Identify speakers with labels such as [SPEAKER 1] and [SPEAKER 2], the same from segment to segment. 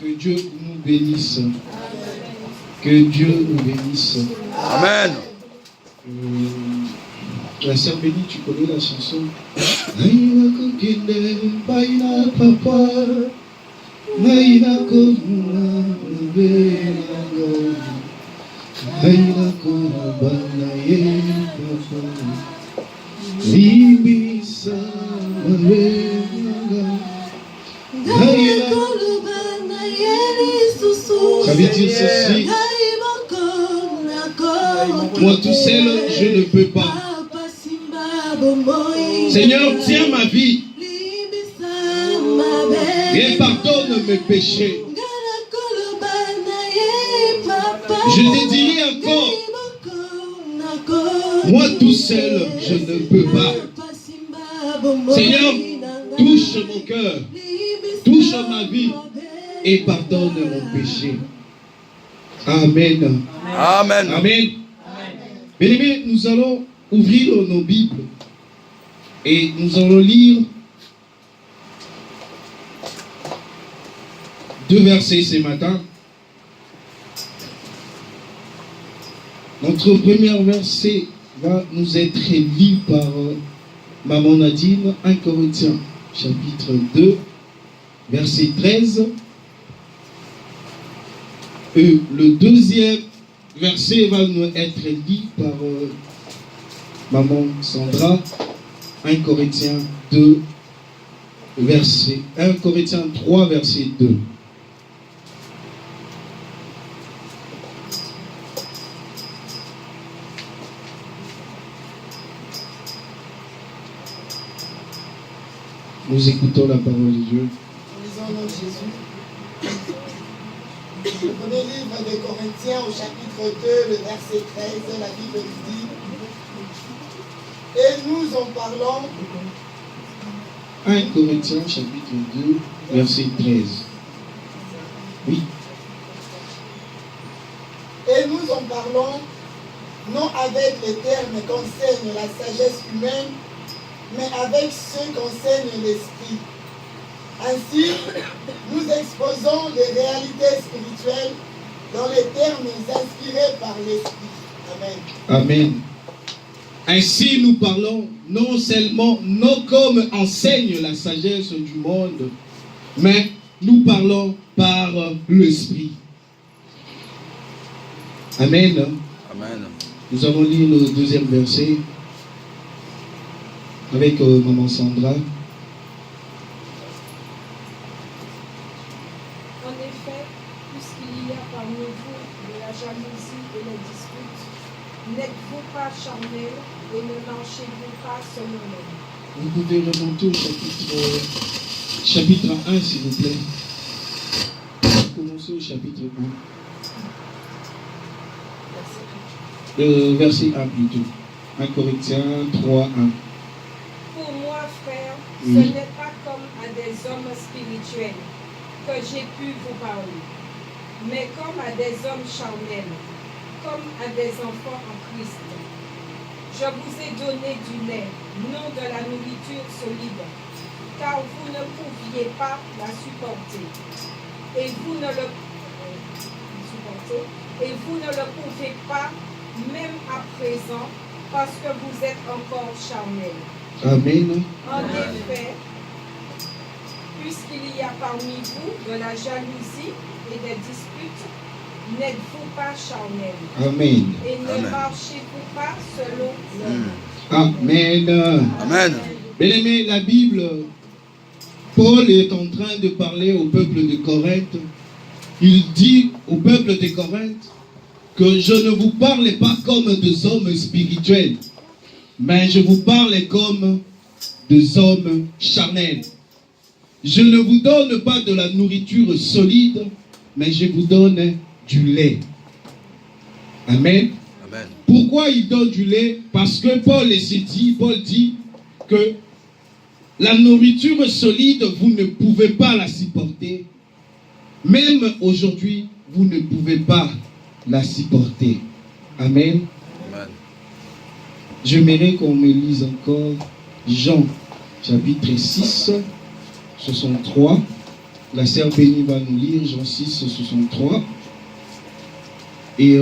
[SPEAKER 1] Que Dieu nous bénisse. Que Dieu nous bénisse.
[SPEAKER 2] Amen.
[SPEAKER 1] La sœur Bénie, tu connais la chanson? Naïna kokinde, baïna papa, naïna komuna, naïna naïna komuna, papa, libisa, naïna. Ça veut dire ceci. Moi tout seul, je ne peux pas. Seigneur, tiens ma vie et pardonne mes péchés. Je te dirai encore, moi tout seul, je ne peux pas. Seigneur, touche mon cœur, touche ma vie et pardonne mon péché. Amen.
[SPEAKER 2] Amen.
[SPEAKER 1] Amen. Bien-aimés, nous allons ouvrir nos Bibles et nous allons lire 2 versets ce matin. Notre premier verset va nous être lu par Maman Nadine, 1 Corinthiens, chapitre 2, verset 13. Et le deuxième verset va nous être lu par Maman Sandra, 1 Corinthiens 2, verset 1 Corinthiens 3, verset 2. Nous écoutons la parole de Dieu.
[SPEAKER 3] Lisons nom de Jésus. Le premier livre des Corinthiens au chapitre 2, le verset 13, la Bible dit: et nous en parlons.
[SPEAKER 1] 1 Corinthiens chapitre 2, verset 13. Oui.
[SPEAKER 3] Et nous en parlons non avec les termes qu'enseigne la sagesse humaine, mais avec ceux qu'enseigne l'esprit. Ainsi, nous exposons les réalités spirituelles dans les termes inspirés par l'esprit. Amen.
[SPEAKER 1] Amen. Ainsi, nous parlons non seulement, non comme enseigne la sagesse du monde, mais nous parlons par l'esprit. Amen.
[SPEAKER 2] Amen.
[SPEAKER 1] Nous allons lire le deuxième verset avec Maman Sandra.
[SPEAKER 4] En effet, puisqu'il y a parmi vous de la jalousie et les disputes, n'êtes-vous pas charnels et ne marchez-vous pas selon l'homme?
[SPEAKER 1] Vous pouvez remonter au chapitre 1, s'il vous plaît. Commencez au chapitre 1. Verset 1 plutôt. 1 Corinthiens 3, 1.
[SPEAKER 4] Pour moi, frère,
[SPEAKER 1] Oui.
[SPEAKER 4] ce n'est pas comme à des hommes spirituels que j'ai pu vous parler, mais comme à des hommes charnels, comme à des enfants en Christ. Je vous ai donné du lait, non de la nourriture solide, car vous ne pouviez pas la supporter. Et vous ne le pouvez pas, même à présent, parce que vous êtes encore charnels.
[SPEAKER 1] Amen.
[SPEAKER 4] En effet, puisqu'il y a parmi vous de la jalousie et des disputes, n'êtes-vous pas charnels?
[SPEAKER 1] Amen.
[SPEAKER 4] Et ne
[SPEAKER 2] Amen.
[SPEAKER 4] marchez-vous pas selon l'homme?
[SPEAKER 1] Amen.
[SPEAKER 2] Amen.
[SPEAKER 1] Bien-aimés, la Bible, Paul est en train de parler au peuple de Corinthe. Il dit au peuple de Corinthe que je ne vous parle pas comme des hommes spirituels, mais je vous parle comme des hommes charnels. Je ne vous donne pas de la nourriture solide, mais je vous donne du lait. Amen.
[SPEAKER 2] Amen.
[SPEAKER 1] Pourquoi il donne du lait? Parce que Paul dit que la nourriture solide, vous ne pouvez pas la supporter. Même aujourd'hui, vous ne pouvez pas la supporter. Amen.
[SPEAKER 2] Amen.
[SPEAKER 1] J'aimerais qu'on me lise encore Jean, chapitre 6, 63, La sœur Bénie va nous lire Jean 6, 63. Et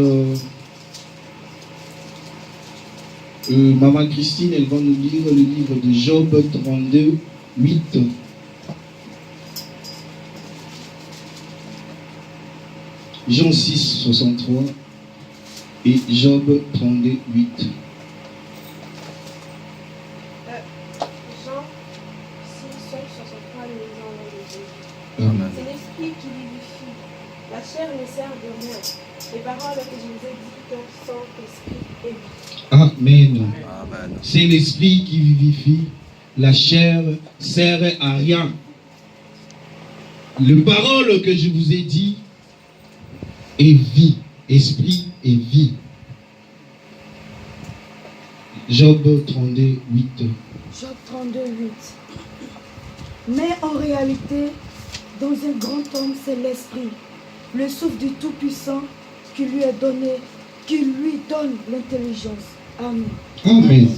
[SPEAKER 1] Maman Christine, elle va nous lire le livre de Job 32, 8. Jean 6, 63 et Job 32, 8.
[SPEAKER 5] Jean 6, 63, les
[SPEAKER 1] Amen.
[SPEAKER 5] C'est l'esprit qui vivifie. La chair ne sert de rien. Les paroles que je vous ai dites sont esprit et vie.
[SPEAKER 1] Amen.
[SPEAKER 2] Amen.
[SPEAKER 1] C'est l'esprit qui vivifie. La chair sert à rien. Les paroles que je vous ai dit est vie. Esprit et vie. Job 32, 8.
[SPEAKER 6] Job 32, 8. Mais en réalité, dans un grand homme, c'est l'esprit, le souffle du Tout-Puissant qui lui est donné, qui lui donne l'intelligence. Amen.
[SPEAKER 1] Amen.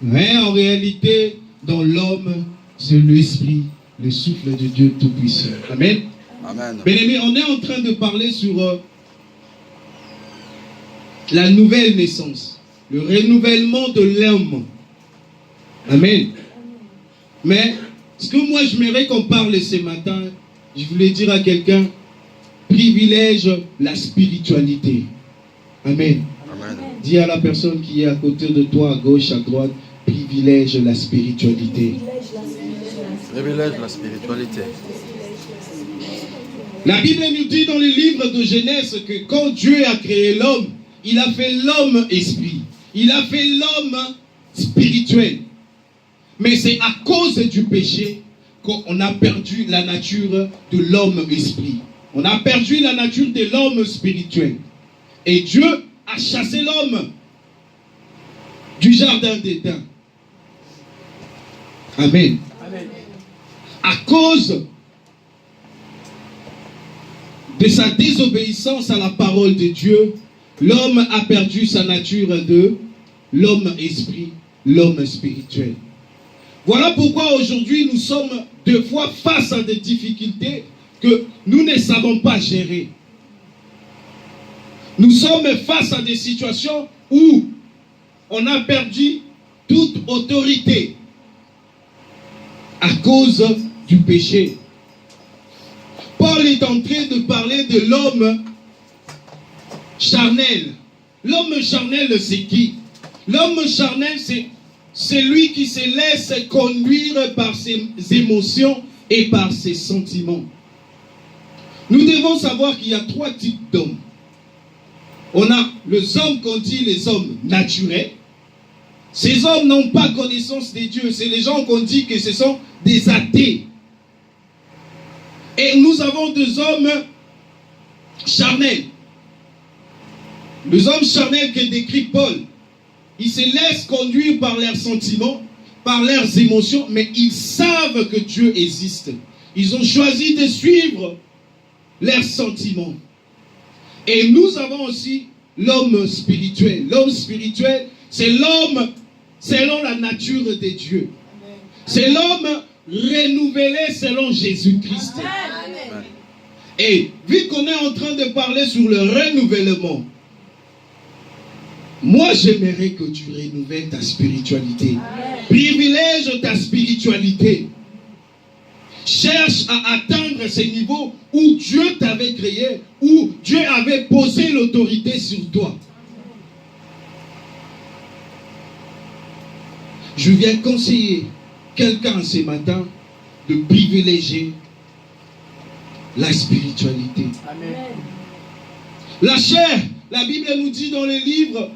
[SPEAKER 1] Mais en réalité, dans l'homme, c'est l'esprit, le souffle de Dieu Tout-Puissant. Amen.
[SPEAKER 2] Amen.
[SPEAKER 1] Bien-aimés, on est en train de parler sur la nouvelle naissance, le renouvellement de l'homme. Amen. Mais ce que moi j'aimerais qu'on parle ce matin, je voulais dire à quelqu'un, privilège la spiritualité. Amen.
[SPEAKER 2] Amen.
[SPEAKER 1] Dis à la personne qui est à côté de toi, à gauche, à droite, privilège la spiritualité.
[SPEAKER 2] Privilège la spiritualité.
[SPEAKER 1] La Bible nous dit dans le livre de Genèse que quand Dieu a créé l'homme, il a fait l'homme esprit. Il a fait l'homme spirituel. Mais c'est à cause du péché qu'on a perdu la nature de l'homme esprit. On a perdu la nature de l'homme spirituel. Et Dieu a chassé l'homme du jardin d'Éden. Amen.
[SPEAKER 3] Amen.
[SPEAKER 1] À cause de sa désobéissance à la parole de Dieu, l'homme a perdu sa nature de l'homme esprit, l'homme spirituel. Voilà pourquoi aujourd'hui nous sommes deux fois face à des difficultés que nous ne savons pas gérer. Nous sommes face à des situations où on a perdu toute autorité à cause du péché. Paul est en train de parler de l'homme charnel. L'homme charnel, c'est qui? L'homme charnel, c'est lui qui se laisse conduire par ses émotions et par ses sentiments. Nous devons savoir qu'il y a trois types d'hommes. On a les hommes qu'on dit les hommes naturels. Ces hommes n'ont pas connaissance de Dieu. C'est les gens qu'on dit que ce sont des athées. Et nous avons des hommes charnels. Les hommes charnels que décrit Paul. Ils se laissent conduire par leurs sentiments, par leurs émotions, mais ils savent que Dieu existe. Ils ont choisi de suivre leurs sentiments. Et nous avons aussi l'homme spirituel. L'homme spirituel, c'est l'homme selon la nature de Dieu. C'est l'homme renouvelé selon Jésus-Christ. Et vu qu'on est en train de parler sur le renouvellement, moi j'aimerais que tu renouvelles ta spiritualité. Privilège ta spiritualité. Cherche à atteindre ce niveau où Dieu t'avait créé, où Dieu avait posé l'autorité sur toi. Je viens conseiller quelqu'un ce matin de privilégier la spiritualité.
[SPEAKER 3] Amen.
[SPEAKER 1] La chair, la Bible nous dit dans le livre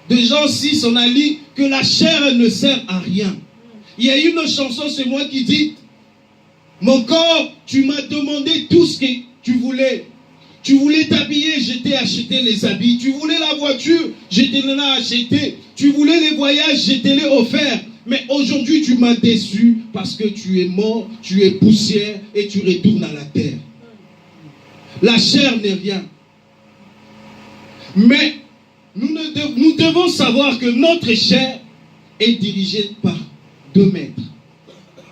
[SPEAKER 1] de Jean 6, on a lu que la chair ne sert à rien. Il y a une chanson, c'est moi qui dit: mon corps, tu m'as demandé tout ce que tu voulais. Tu voulais t'habiller, je t'ai acheté les habits. Tu voulais la voiture, je te l'ai acheté. Tu voulais les voyages, je te l'ai offert. Mais aujourd'hui, tu m'as déçu parce que tu es mort, tu es poussière et tu retournes à la terre. La chair n'est rien. Mais nous devons savoir que notre chair est dirigée par deux maîtres.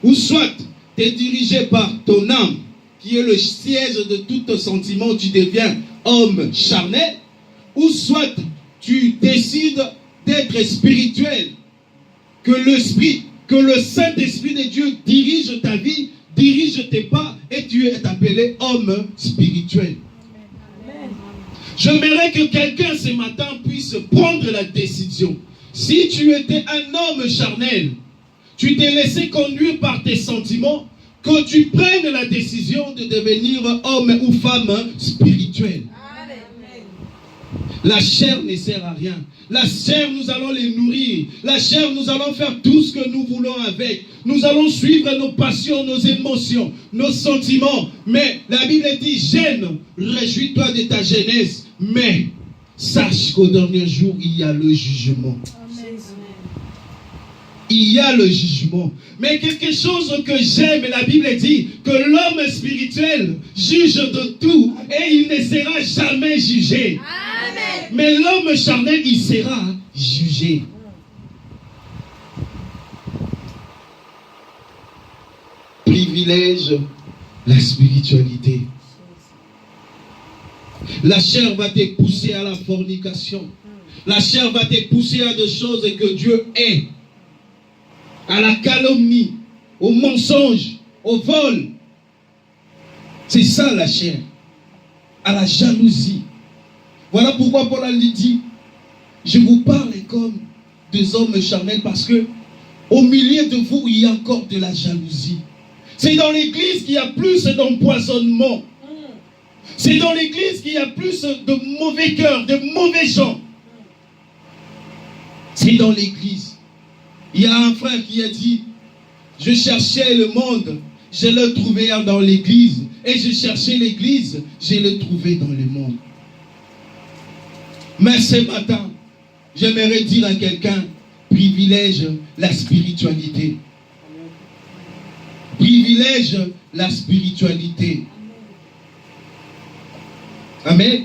[SPEAKER 1] Ou soit tu es dirigé par ton âme qui est le siège de tout sentiment, tu deviens homme charnel, ou soit tu décides d'être spirituel, que le Saint-Esprit de Dieu dirige ta vie, dirige tes pas, et tu es appelé homme spirituel. J'aimerais que quelqu'un ce matin puisse prendre la décision. Si tu étais un homme charnel, tu t'es laissé conduire par tes sentiments, que tu prennes la décision de devenir homme ou femme spirituel. La chair ne sert à rien. La chair, nous allons les nourrir. La chair, nous allons faire tout ce que nous voulons avec. Nous allons suivre nos passions, nos émotions, nos sentiments. Mais la Bible dit, jeune, réjouis-toi de ta jeunesse. Mais sache qu'au dernier jour, il y a le jugement. Il y a le jugement. Mais quelque chose que j'aime, la Bible dit que l'homme spirituel juge de tout et il ne sera jamais jugé. Amen. Mais l'homme charnel, il sera jugé. Privilège la spiritualité. La chair va te pousser à la fornication. La chair va te pousser à des choses que Dieu hait. À la calomnie, au mensonge, au vol. C'est ça la chair. À la jalousie. Voilà pourquoi Paul a dit, je vous parle comme des hommes charnels parce que au milieu de vous, il y a encore de la jalousie. C'est dans l'église qu'il y a plus d'empoisonnement. C'est dans l'église qu'il y a plus de mauvais cœurs, de mauvais gens. C'est dans l'église. Il y a un frère qui a dit, je cherchais le monde, je l'ai trouvé dans l'église. Et je cherchais l'église, je l'ai trouvé dans le monde. Mais ce matin, j'aimerais dire à quelqu'un, privilège la spiritualité. Privilège la spiritualité. Amen.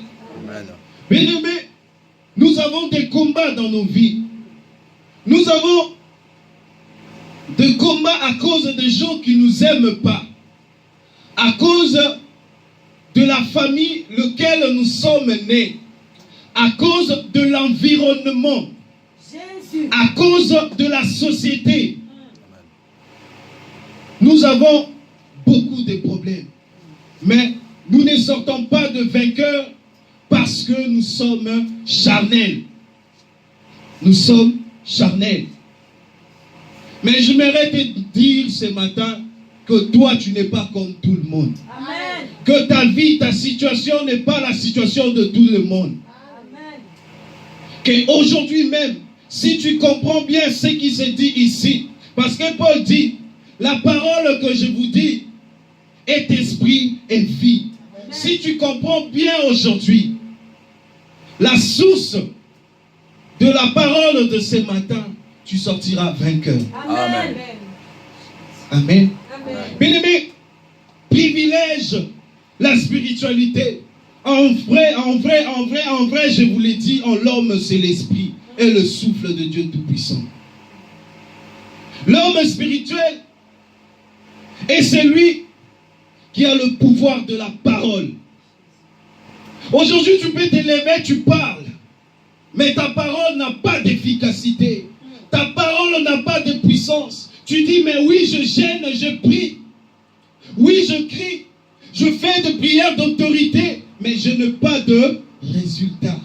[SPEAKER 2] Amen.
[SPEAKER 1] Bien-aimés, nous avons des combats dans nos vies. Nous avons des combats à cause des gens qui ne nous aiment pas. À cause de la famille laquelle nous sommes nés. À cause de l'environnement. À cause de la société. Nous avons beaucoup de problèmes. Mais nous ne sortons pas de vainqueurs parce que nous sommes charnels. Nous sommes charnels. Mais j'aimerais te dire ce matin que toi, tu n'es pas comme tout le monde. Amen. Que ta vie, ta situation n'est pas la situation de tout le monde. Amen. Qu'aujourd'hui même, si tu comprends bien ce qui se dit ici, parce que Paul dit, la parole que je vous dis est esprit et vie. Amen. Si tu comprends bien aujourd'hui, la source de la parole de ce matin, tu sortiras vainqueur.
[SPEAKER 2] Amen.
[SPEAKER 1] Amen.
[SPEAKER 4] Amen.
[SPEAKER 1] Bien-aimé, privilège la spiritualité. En vrai, je vous l'ai dit, en l'homme, c'est l'esprit et le souffle de Dieu Tout-Puissant. L'homme spirituel est celui qui a le pouvoir de la parole. Aujourd'hui, tu peux te lever, tu parles, mais ta parole n'a pas d'efficacité. Ta parole n'a pas de puissance. Tu dis, mais oui, je gêne, je prie. Oui, je crie. Je fais des prières d'autorité, mais je n'ai pas de résultat.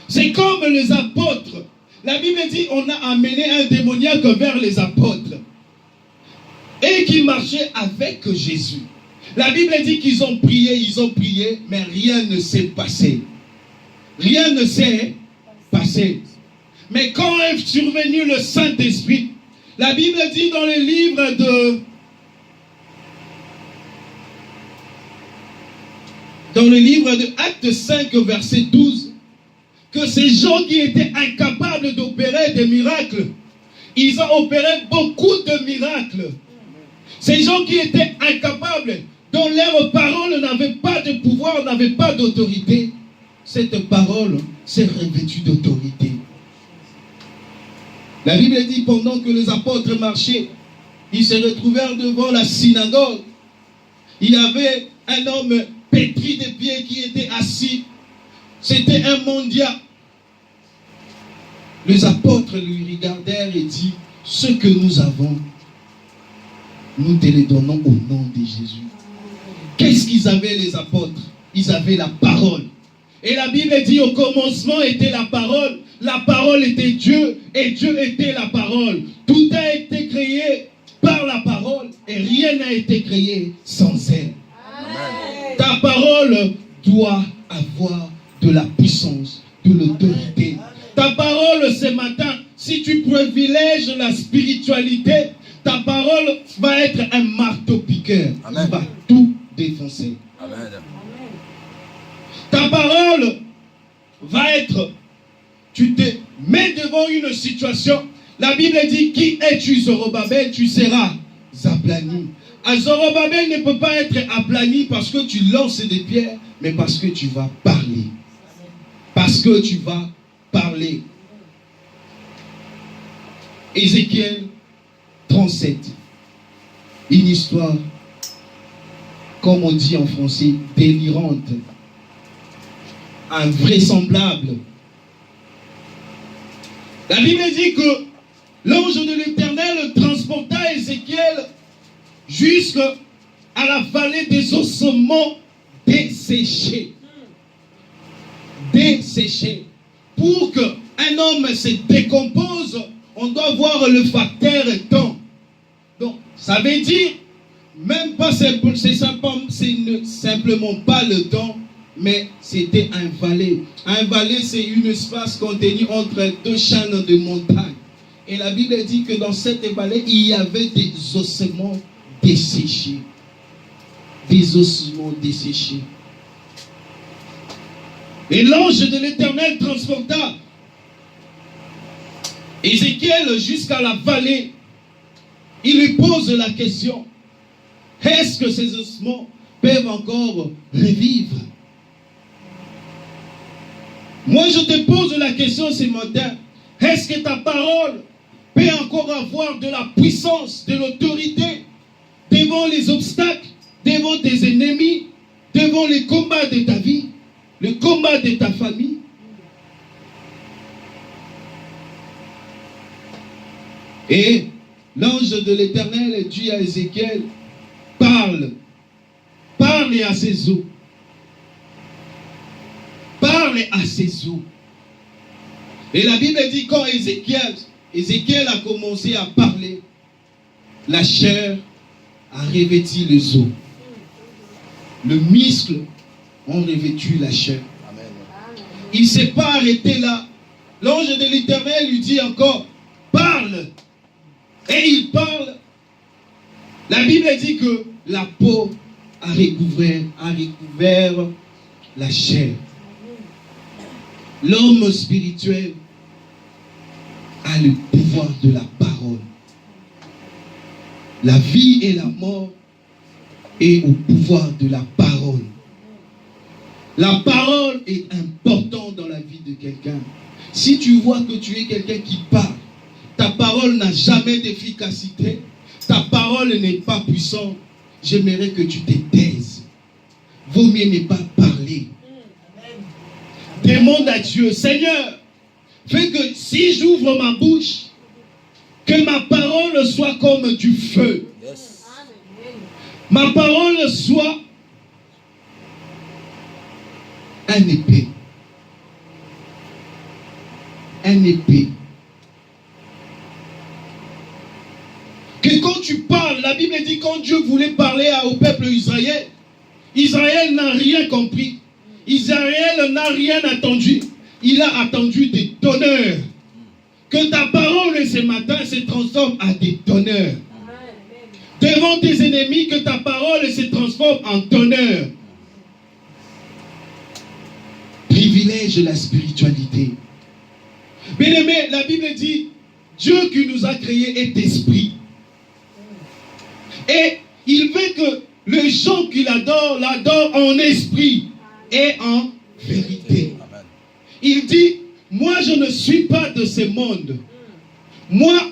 [SPEAKER 1] C'est comme les apôtres. La Bible dit, on a amené un démoniaque vers les apôtres. Et qui marchaient avec Jésus. La Bible dit qu'ils ont prié, mais rien ne s'est passé. Rien ne s'est passé. Mais quand est survenu le Saint-Esprit, la Bible dit dans le livre de Actes 5, verset 12, que ces gens qui étaient incapables d'opérer des miracles, ils ont opéré beaucoup de miracles. Ces gens qui étaient incapables, dont leurs paroles n'avaient pas de pouvoir, n'avaient pas d'autorité, cette parole s'est revêtue d'autorité. La Bible dit, pendant que les apôtres marchaient, ils se retrouvèrent devant la synagogue. Il y avait un homme pétri de pieds qui était assis. C'était un mendiant. Les apôtres lui regardèrent et dirent, ce que nous avons, nous te le donnons au nom de Jésus. Qu'est-ce qu'ils avaient les apôtres? Ils avaient la parole. Et la Bible dit au commencement était la parole était Dieu et Dieu était la parole. Tout a été créé par la parole et rien n'a été créé sans elle. Amen. Ta parole doit avoir de la puissance, de l'autorité. Ta parole ce matin, si tu privilèges la spiritualité, ta parole va être un marteau-piqueur. Il va tout défoncer.
[SPEAKER 2] Amen.
[SPEAKER 1] Ta parole va être, tu te mets devant une situation. La Bible dit, qui es-tu, Zorobabel? Tu seras aplani. Zorobabel ne peut pas être aplani parce que tu lances des pierres, mais parce que tu vas parler. Parce que tu vas parler. Ézéchiel 37. Une histoire, comme on dit en français, délirante. Invraisemblable. La Bible dit que l'ange de l'Éternel transporta Ézéchiel jusqu'à la vallée des ossements desséchés. Desséchés. Pour qu'un homme se décompose, on doit voir le facteur temps. Donc, ça veut dire, même pas c'est simplement pas le temps, mais c'était un vallée. Un vallée, c'est un espace contenu entre deux chaînes de montagnes. Et la Bible dit que dans cette vallée, il y avait des ossements desséchés. Des ossements desséchés. Et l'ange de l'Éternel transporta Ézéchiel jusqu'à la vallée. Il lui pose la question, est-ce que ces ossements peuvent encore revivre? Moi, je te pose la question ce matin. Est-ce que ta parole peut encore avoir de la puissance, de l'autorité devant les obstacles, devant tes ennemis, devant les combats de ta vie, le combat de ta famille? Et l'ange de l'Éternel dit à Ézéchiel, parle à ces eaux. Parle à ces eaux. Et la Bible dit quand Ézéchiel a commencé à parler, la chair a revêtu les os. Le muscle ont revêtu la chair. Amen. Il ne s'est pas arrêté là. L'ange de l'Éternel lui dit encore, parle. Et il parle. La Bible dit que la peau a recouvert la chair. L'homme spirituel a le pouvoir de la parole. La vie et la mort est au pouvoir de la parole. La parole est importante dans la vie de quelqu'un. Si tu vois que tu es quelqu'un qui parle, ta parole n'a jamais d'efficacité, ta parole n'est pas puissante, j'aimerais que tu te taises. Vaut mieux ne pas parler. Demande à Dieu, Seigneur, fais que si j'ouvre ma bouche, que ma parole soit comme du feu. Yes. Ma parole soit un épée. Un épée. Que quand tu parles, la Bible dit quand Dieu voulait parler au peuple Israël, Israël n'a rien compris. Israël n'a rien attendu. Il a attendu des tonnerres. Que ta parole ce matin se transforme en des tonnerres. Devant tes ennemis, que ta parole se transforme en tonnerre. Privilège la spiritualité. Bien-aimé, la Bible dit, Dieu qui nous a créés est esprit. Et il veut que les gens qui l'adorent en esprit et en vérité. Amen. Il dit, moi je ne suis pas de ce monde. Moi,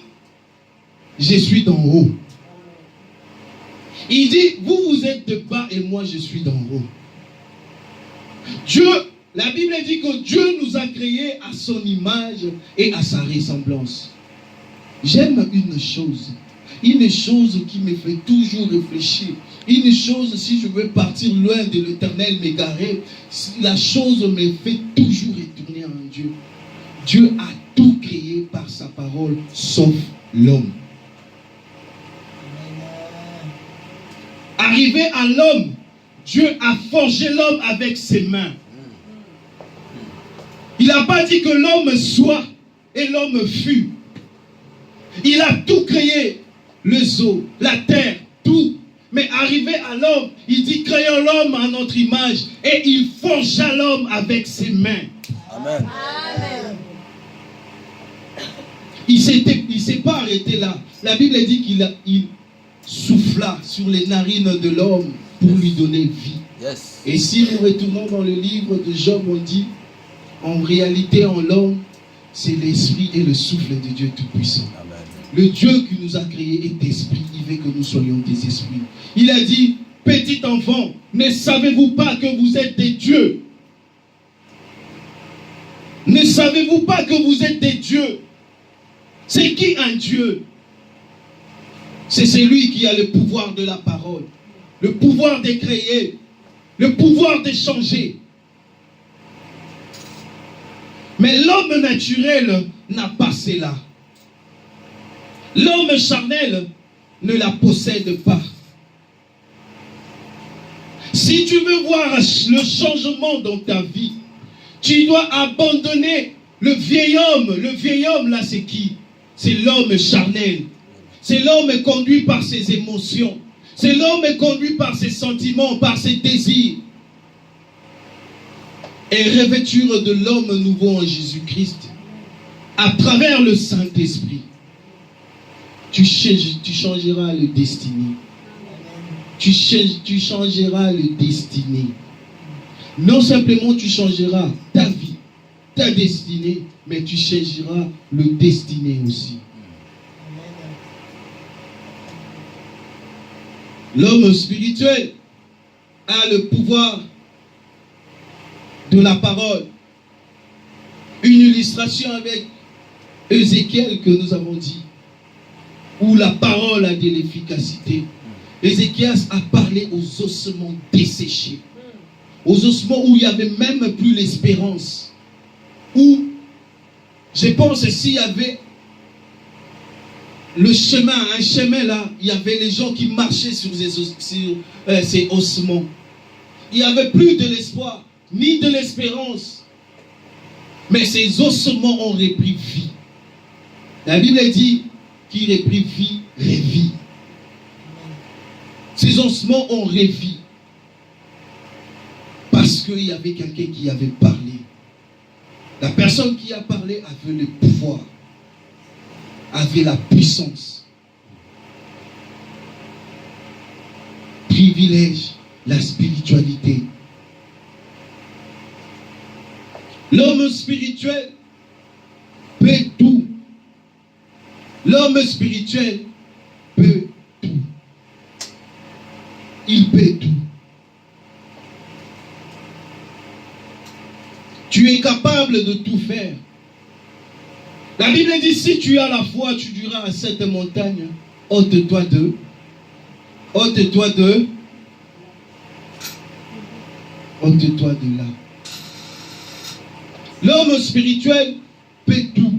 [SPEAKER 1] je suis d'en haut. Il dit, vous, vous êtes de bas et moi, je suis d'en haut. Dieu, la Bible dit que Dieu nous a créés à son image et à sa ressemblance. J'aime une chose qui me fait toujours réfléchir. Une chose, si je veux partir loin de l'Éternel, m'égarer, la chose me fait toujours retourner en Dieu. Dieu a tout créé par sa parole, sauf l'homme. Arrivé à l'homme, Dieu a forgé l'homme avec ses mains. Il n'a pas dit que l'homme soit et l'homme fut. Il a tout créé, les eaux, la terre, tout. Mais arrivé à l'homme, il dit créons l'homme à notre image et il forgea l'homme avec ses mains.
[SPEAKER 2] Amen.
[SPEAKER 3] Amen.
[SPEAKER 1] Il ne s'est pas arrêté là. La Bible dit qu'il souffla sur les narines de l'homme pour lui donner vie.
[SPEAKER 2] Yes.
[SPEAKER 1] Et si nous retournons dans le livre de Job, on dit, en réalité, en l'homme, c'est l'esprit et le souffle de Dieu Tout-Puissant.
[SPEAKER 2] Amen.
[SPEAKER 1] Le Dieu qui nous a créés est esprit. Il veut que nous soyons des esprits. Il a dit, petit enfant, ne savez-vous pas que vous êtes des dieux? Ne savez-vous pas que vous êtes des dieux? C'est qui un Dieu? C'est celui qui a le pouvoir de la parole, le pouvoir de créer, le pouvoir de changer. Mais l'homme naturel n'a pas cela. L'homme charnel ne la possède pas. Si tu veux voir le changement dans ta vie, tu dois abandonner le vieil homme. Le vieil homme là, c'est qui? C'est l'homme charnel. C'est l'homme conduit par ses émotions. C'est l'homme conduit par ses sentiments, par ses désirs. Et revêtir de l'homme nouveau en Jésus-Christ, à travers le Saint-Esprit, tu changeras le destiné. Tu changeras le destiné. Non simplement tu changeras ta vie, ta destinée, mais tu changeras le destiné aussi. L'homme spirituel a le pouvoir de la parole. Une illustration avec Ézéchiel que nous avons dit, où la parole a de l'efficacité. Ézéchiel a parlé aux ossements desséchés, aux ossements où il n'y avait même plus l'espérance. Où, je pense, s'il y avait le chemin, un chemin là, il y avait les gens qui marchaient sur ces ossements. Il n'y avait plus de l'espoir, ni de l'espérance. Mais ces ossements ont repris vie. La Bible dit qu'il reprit vie, revit. Ces ossements ont revi. Parce qu'il y avait quelqu'un qui avait parlé. La personne qui a parlé avait le pouvoir, avait la puissance. Privilège, la spiritualité. L'homme spirituel peut tout. L'homme spirituel peut tout. Il peut tout. Tu es capable de tout faire. La Bible dit, si tu as la foi, tu diras à cette montagne, ôte-toi de, ôte-toi de, ôte-toi de là. L'homme spirituel peut tout.